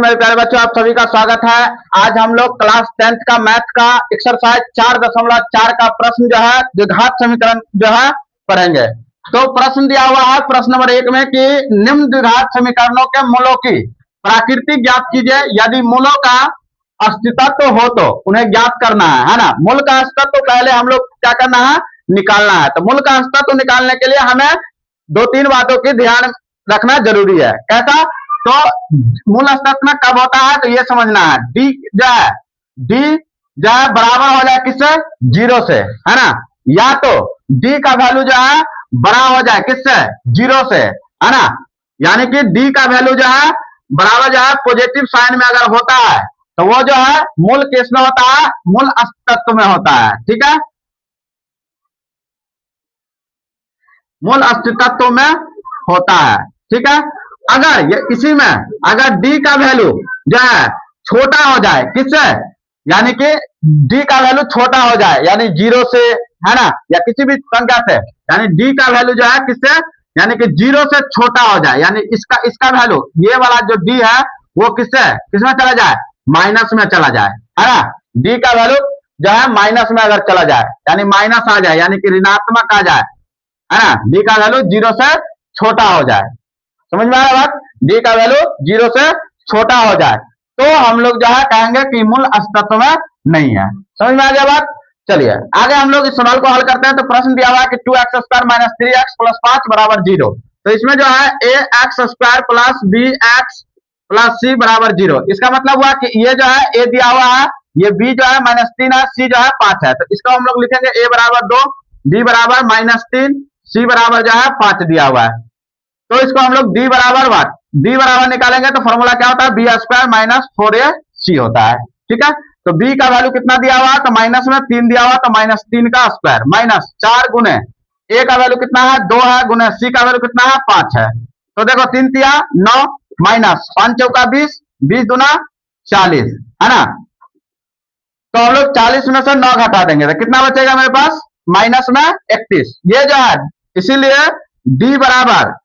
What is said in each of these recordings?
मेरे प्यारे बच्चों, आप सभी का स्वागत है। आज हम लोग क्लास 10th का मैथ का एक्सरसाइज 4.4 का प्रश्न जो है द्विघात समीकरण जो है पढ़ेंगे। तो प्रश्न दिया हुआ है प्रश्न नंबर 1 में कि निम्न द्विघात समीकरणों के मूलों की प्राकृतिक ज्ञात कीजिए। यदि मूलों का अस्तित्व हो तो उन्हें ज्ञात करना है ना। मूल का अस्तित्व तो पहले हम लोग क्या करना है, निकालना है। तो मूल का अस्तित्व निकालने के लिए हमें 2-3 बातों की ध्यान रखना जरूरी है। कैसा? तो मूल अस्तित्व में कब होता है तो ये समझना है, डी जो है बराबर हो जाए किससे, 0 से, है ना। या तो डी का वैल्यू जो है बड़ा हो जाए किससे, 0 से, है ना। यानी कि डी का वैल्यू जो है बराबर जो है पॉजिटिव साइन में अगर होता है तो वो जो है मूल केस में होता है, मूल अस्तित्व में होता है। ठीक है, मूल अस्तित्व में होता है। ठीक है, अगर ये इसी में अगर डी का वैल्यू जो है छोटा हो जाए किससे, यानी कि डी का वैल्यू छोटा हो जाए, यानी 0 से, है ना, या किसी भी संख्या से, यानी डी का वैल्यू जो है किससे, यानी कि 0 से छोटा हो जाए, यानी इसका वैल्यू ये वाला जो डी है वो किसमें चला जाए, माइनस में चला जाए, है ना। डी का वैल्यू जो है माइनस में अगर चला जाए, यानी माइनस आ जाए, यानी कि ऋणात्मक आ जाए, है ना। डी का वैल्यू 0 से छोटा हो जाए, समझ में आ रहा बात। डी का वैल्यू 0 से छोटा हो जाए तो हम लोग जो है कहेंगे कि मूल अस्तित्व में नहीं है। समझ में आ गया बात। चलिए आगे हम लोग इस सवाल को हल करते हैं। तो प्रश्न दिया हुआ है कि 2x² - 3x + 5 = 0। तो इसमें जो है ax² + bx + c = 0। इसका मतलब हुआ कि ये जो है a दिया हुआ है, ये b जो है -3 है, c जो है 5 है। तो इसको हम लोग लिखेंगे a = 2, b = -3, c = जो है 5 दिया हुआ है। तो इसको हम लोग d बराबर निकालेंगे तो फॉर्मूला क्या होता है, b² - 4ac होता है। ठीक है, तो b का वैल्यू कितना दिया हुआ है तो माइनस में 3 दिया हुआ, तो -3 का स्क्वायर -4 गुने a का वैल्यू कितना है 2 है, गुने c का वैल्यू कितना है 5 है। तो देखो 3 तिया 9 -5 चौका 20, 20 दूना 40, है ना। तो हम लोग 40 में से 9 घटा देंगे तो कितना बचेगा मेरे पास, -31। ये जो है इसीलिए d बराबर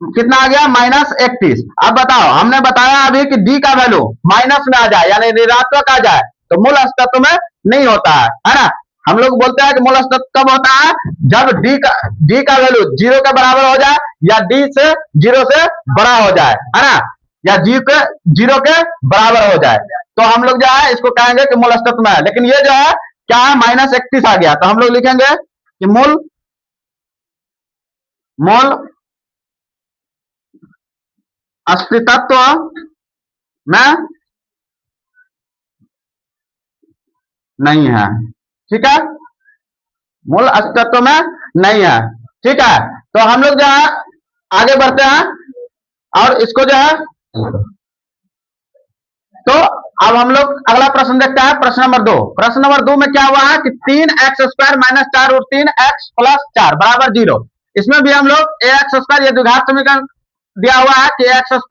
कितना आ गया, -31। अब बताओ, हमने बताया अभी कि डी का वैल्यू माइनस में आ जाए, यानी ऋणात्मक आ जाए तो मूल अस्तित्व में नहीं होता है ना। हम लोग बोलते हैं कि मूल अस्तित्व कब होता है, जब डी का वैल्यू 0 के बराबर हो जाए, या डी से 0 से बड़ा हो जाए, है ना, या 0 के बराबर हो जाए, तो हम लोग जो है इसको कहेंगे कि मूल अस्तित्व में है। लेकिन ये जो है क्या है, -31 आ गया, तो हम लोग लिखेंगे कि मूल अस्तित्व में नहीं है। ठीक है, मूल अस्तित्व में नहीं है। ठीक है, तो हम लोग जो है आगे बढ़ते हैं और इसको जो है, तो अब हम लोग अगला प्रश्न देखते हैं, प्रश्न नंबर 2। प्रश्न नंबर 2 में क्या हुआ है कि 3x² - 4√3x + 4 = 0। इसमें भी हम लोग ax², ये द्विघात समीकरण दिया हुआ है कि ax² +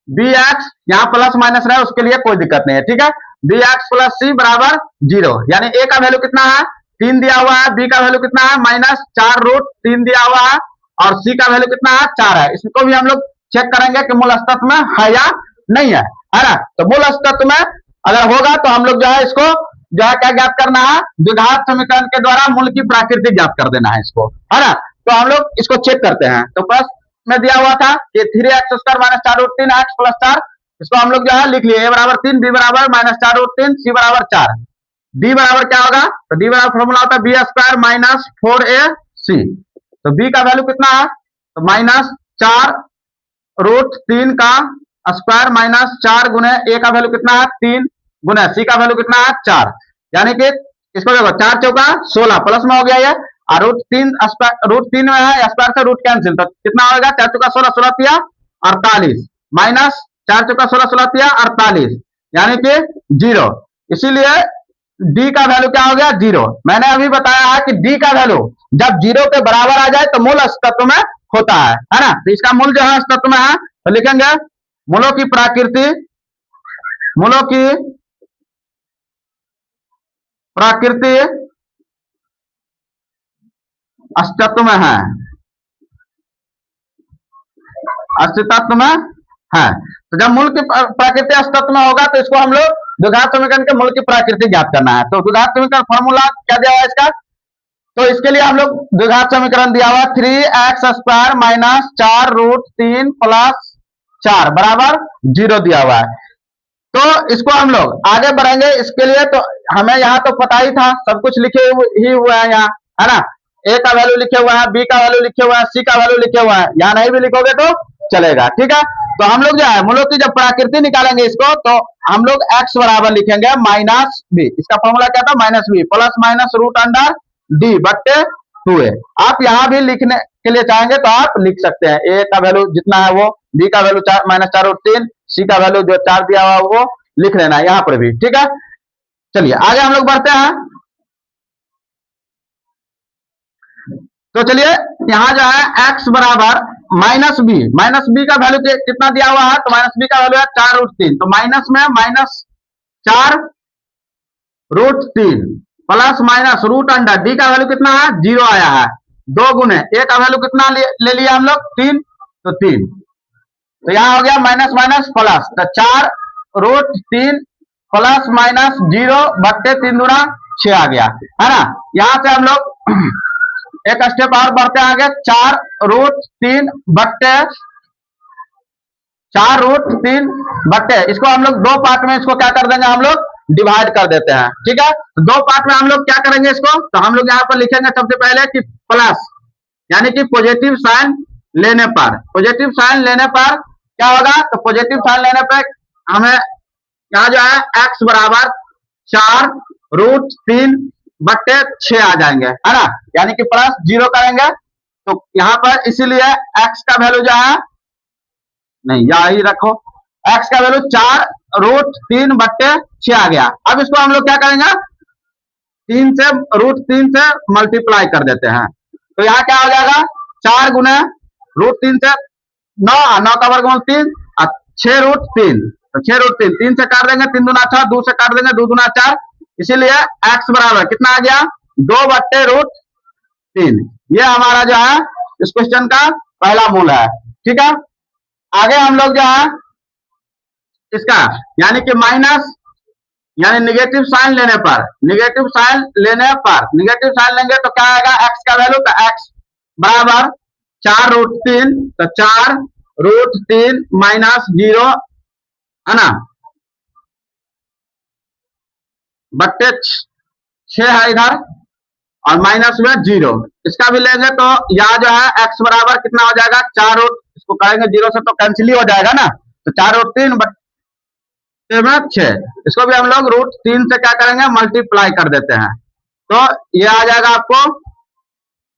bx, यहाँ प्लस माइनस रहे उसके लिए कोई दिक्कत नहीं है। ठीक है, bx + c = 0, यानी a का वैल्यू कितना है 3 दिया हुआ है, b का वैल्यू कितना है -4√3 दिया हुआ है, और c का वैल्यू कितना है 4 है। इसको भी हम लोग चेक करेंगे कि मूल अस्तित्व में है या नहीं है, है ना। तो मूल अस्तित्व में अगर होगा तो हम लोग जो है इसको जो है क्या ज्ञात करना है, द्विघात समीकरण के द्वारा मूल की प्राकृतिक ज्ञात कर देना है इसको, है ना। तो हम लोग इसको चेक करते हैं। तो प्रश्न में दिया हुआ था कि 3x² - 4√3x + 4, इसको हम लोग जो है लिख लिए, a = 3, b = -4√3, c = 4। d बराबर क्या होगा, तो d बराबर फॉर्मूला होता है b² - 4ac। तो b का वैल्यू कितना है तो -4√3 का स्क्वायर -4 गुने a का वैल्यू कितना है 3, गुने c का वैल्यू कितना है 4, यानी कि इसको देखो 4 चौका 16 प्लस में हो गया ये, और √3 में है, स्क्वायर से रूट कैंसिल, तो कितना होगा 4 चौका 16, 16 तिया 48, -4 चौका 16, 16 तिया 48, यानी कि 0। इसीलिए डी का वैल्यू क्या हो गया 0। मैंने अभी बताया है कि डी का वैल्यू जब 0 के बराबर आ जाए तो मूल अस्तित्व में होता है ना। तो इसका मूल जो है अस्तित्व में है, तो लिखेंगे मूलों की प्राकृति अस्तित्व में है, अस्तित्व में है। तो जब मूल की प्रकृति अस्तित्व में होगा तो इसको हम लोग द्विघात समीकरण के मूल की प्रकृति ज्ञात करना है। तो द्विघात समीकरण फॉर्मूला क्या दिया हुआ है इसका, तो इसके लिए हम लोग द्विघात समीकरण दिया हुआ 3x² माइनस 4√3 प्लस 4 बराबर 0 दिया हुआ है। तो इसको हम लोग आगे बढ़ेंगे, इसके लिए तो हमें यहाँ तो पता ही था, सब कुछ लिखे ही हुआ है यहाँ, है ना। ए का वैल्यू लिखे हुआ है, बी का वैल्यू लिखे हुआ है, सी का वैल्यू लिखे हुआ है, यहाँ नहीं भी लिखोगे तो चलेगा, ठीक है। तो हम लोग जो है मूलों की जब प्रकृति निकालेंगे इसको, तो हम लोग x बराबर लिखेंगे माइनस बी, इसका फॉर्मूला क्या था, minus B plus minus root under D बट्टे 2a। आप यहाँ भी लिखने के लिए चाहेंगे तो आप लिख सकते हैं, ए का वैल्यू जितना है वो, बी का वैल्यू माइनस 4√3, सी का वैल्यू जो 4 दिया हुआ वो लिख लेना है यहाँ पर भी, ठीक है। चलिए आगे हम लोग बढ़ते हैं। तो चलिए यहाँ जो है x बराबर माइनस बी का वैल्यू कितना दिया हुआ है, तो माइनस बी का वैल्यू है 4√3, तो माइनस में minus 4√3 plus minus root under D का वैल्यू कितना है, 0 आया है, 2 गुने ए का वैल्यू कितना ले लिया हम लोग 3, तो 3, तो यहाँ हो गया माइनस माइनस प्लस, तो 4√3 प्लस माइनस 0 बट्टे 3 दूना 6 आ गया, है ना। यहाँ से हम लोग एक स्टेप और बढ़ते हैं आगे, 4√3 बट्टे इसको हम लोग दो पार्ट में इसको क्या कर देंगे, हम लोग डिवाइड कर देते हैं, ठीक है। तो दो पार्ट में हम लोग क्या करेंगे इसको, तो हम लोग यहाँ पर लिखेंगे सबसे पहले कि प्लस, यानी कि पॉजिटिव साइन लेने पर, पॉजिटिव साइन लेने पर क्या होगा, तो पॉजिटिव साइन लेने पर हमें यहाँ जो है x बराबर 4√3 बट्टे 6 आ जाएंगे, है ना, यानी कि प्लस 0 करेंगे, तो यहाँ पर इसीलिए x का वैल्यू जो है, नहीं यहाँ ही रखो, x का वैल्यू 4√3 बट्टे 6 आ गया। अब इसको हम लोग क्या करेंगे, 3 से मल्टीप्लाई कर देते हैं, तो यहाँ क्या हो जाएगा, 4 गुने √3 से 9 का वर्गमूल 3, 6√3, तो 6√3 3 से काट देंगे, 3 दूना 6, 2 से काट देंगे, 2 दूना 4, इसीलिए x बराबर कितना आ गया, 2/√3। ये हमारा जो है इस क्वेश्चन का पहला मूल है, ठीक है। आगे हम लोग जो है इसका यानी कि माइनस, यानी निगेटिव साइन लेने पर, निगेटिव साइन लेंगे तो क्या आएगा, x का वैल्यू, तो x बराबर 4√3, तो 4√3 माइनस 0, है ना, बट्टे 6 है इधर, और माइनस में 0, इसका भी लेंगे तो यहाँ जो है x बराबर कितना हो जाएगा, 4, इसको करेंगे 0 से तो कैंसिल ही हो जाएगा ना, तो 4√3 बट्टे में 6, इसको भी हम लोग √3 से क्या करेंगे, मल्टीप्लाई कर देते हैं, तो ये आ जाएगा आपको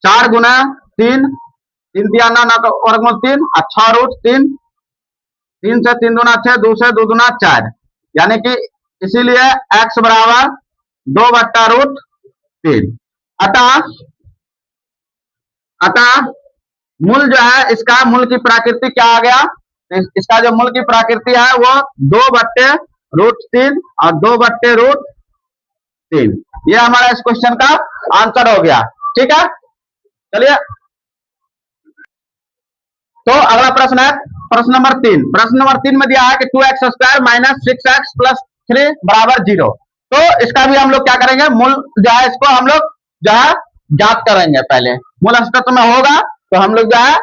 4 गुना 3, 3 दिया 9 का वर्गमूल 3, और 6√3, 3 से 3 दूना 6, 2 से 2 दूना 4, यानी कि इसीलिए x बराबर 2/√3। अतः मूल जो है, इसका मूल की प्रकृति क्या आ गया, इसका जो मूल की प्रकृति है वो 2/√3 और 2/√3, ये हमारा इस क्वेश्चन का आंसर हो गया, ठीक है। चलिए तो अगला प्रश्न है प्रश्न नंबर 3। प्रश्न नंबर 3 में दिया है कि 2x² माइनस 6x प्लस 3 बराबर 0। तो इसका भी हम लोग क्या करेंगे, मूल जो है इसको हम लोग जो है ज्ञात करेंगे। पहले मूल अस्तित्व में होगा तो हम लोग जो है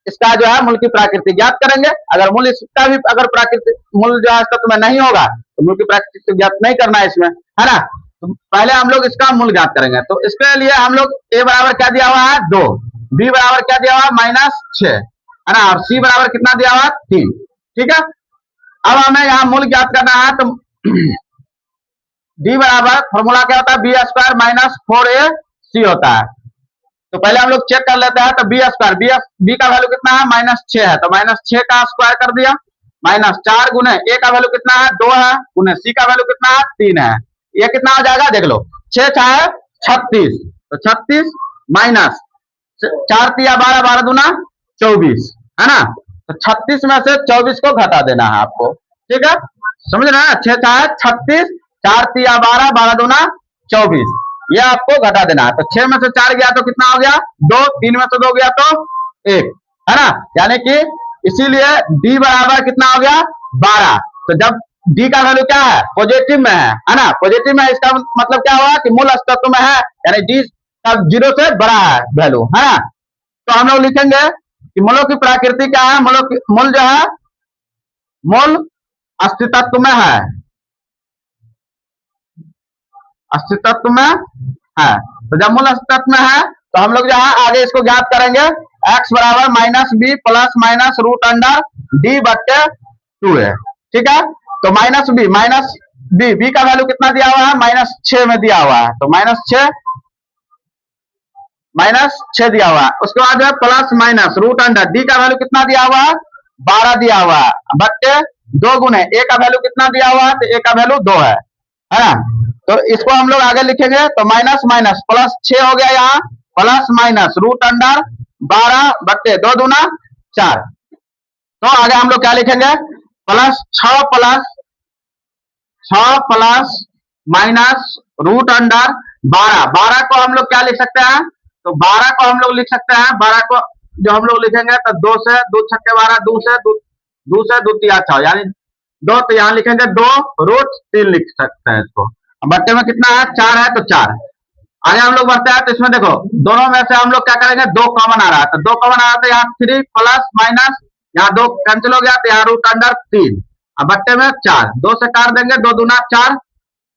इसका जो है मूल की प्रकृति ज्ञात करेंगे। अगर मूल इसका भी अगर प्राकृतिक मूल जो है अस्तित्व में नहीं होगा तो मूल की प्रकृति ज्ञात नहीं करना है इसमें, है ना। तो पहले हम लोग इसका मूल ज्ञात करेंगे। तो इसके लिए हम लोग a बराबर क्या दिया हुआ है 2, b बराबर क्या दिया हुआ है -6, है ना, और c बराबर कितना दिया हुआ है 3। ठीक है, अब हमें यहाँ मूल ज्ञात करना है। तो d बराबर फॉर्मूला क्या होता है, b² - 4ac होता है। तो पहले हम लोग चेक कर लेते हैं। तो b² b का वैल्यू कितना है -6 है, तो -6 का स्क्वायर कर दिया, -4 गुने a का वैल्यू कितना है 2 है, गुने c का वैल्यू कितना है 3 है। ये कितना हो जाएगा देख लो, 6 है 36, तो 36 माइनस 4 3 12 12 दूना 24, है ना। तो 36 में से 24 को घटा देना है आपको, ठीक है, समझ रहे हैं। 6 है 36, 4 3 12 12 दूना 24, ये आपको घटा देना है। तो 6 में से 4 गया तो कितना हो गया 2, 3 में से 2 गया तो 1, है ना। यानी कि इसीलिए डी बराबर कितना हो गया 12। तो जब डी का वैल्यू क्या है पॉजिटिव में है ना, पॉजिटिव में है, इसका मतलब क्या हुआ कि मूल अस्तित्व में है, यानी डी का 0 से बड़ा है वैल्यू, है ना। तो हम लोग लिखेंगे कि मूलों की प्रकृति क्या है, मूल जो है मूल अस्तित्व में है, अस्तित्व में है। तो जब मूल अस्तित्व में है तो हम लोग जो है आगे इसको ज्ञात करेंगे, x बराबर minus B plus minus root under D बट्टे 2 है, ठीक है। तो माइनस बी का वैल्यू कितना दिया हुआ है -6 में दिया हुआ है, तो -6 दिया हुआ है। उसके बाद है plus minus root under D का वैल्यू कितना दिया हुआ है 12 दिया हुआ है, बट्टे 2 गुने ए का वैल्यू कितना दिया हुआ है, तो ए का वैल्यू 2 है ना। तो इसको हम लोग आगे लिखेंगे, तो माइनस माइनस प्लस 6 हो गया, यहाँ प्लस माइनस रूट अंडर 12 बट्टे 2 दूना 4। तो आगे हम लोग क्या लिखेंगे, plus 6 plus minus root under 12 को हम लोग क्या लिख सकते हैं, तो 12 को हम लोग लिख सकते हैं, 12 को जो हम लोग लिखेंगे तो 2 से 2 छक्के 12, 2 से 2 तिया 6, यानी 2, तो यहाँ लिखेंगे 2 रूट 3 लिख सकते हैं इसको। बट्टे में कितना है 4 है, तो 4। आगे हम लोग बढ़ते हैं, तो इसमें देखो दोनों में से हम लोग क्या करेंगे, 2 कॉमन आ रहा है, तो 2 कॉमन आ रहा है, तो यहाँ 3 प्लस माइनस, यहाँ 2 कैंसिल हो गया, तो यहाँ रूट अंडर 3, बट्टे में 4, 2 से काट देंगे, 2 दूना 4।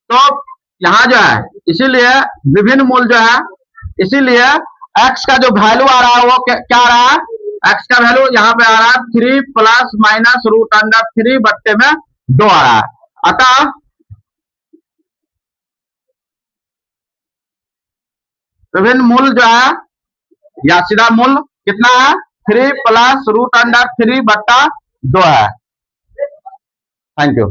तो यहाँ जो है इसीलिए विभिन्न मूल जो है, इसीलिए x का जो वैल्यू आ रहा है वो क्या आ रहा है, x का वैल्यू यहाँ पे आ रहा है 3 प्लस माइनस रूट अंडर 3 बट्टे में 2 आ रहा है। अतः विभिन्न मूल जो है या सीधा मूल कितना है 3 प्लस रूट अंडर 3 बट्टा 2 है। Thank you.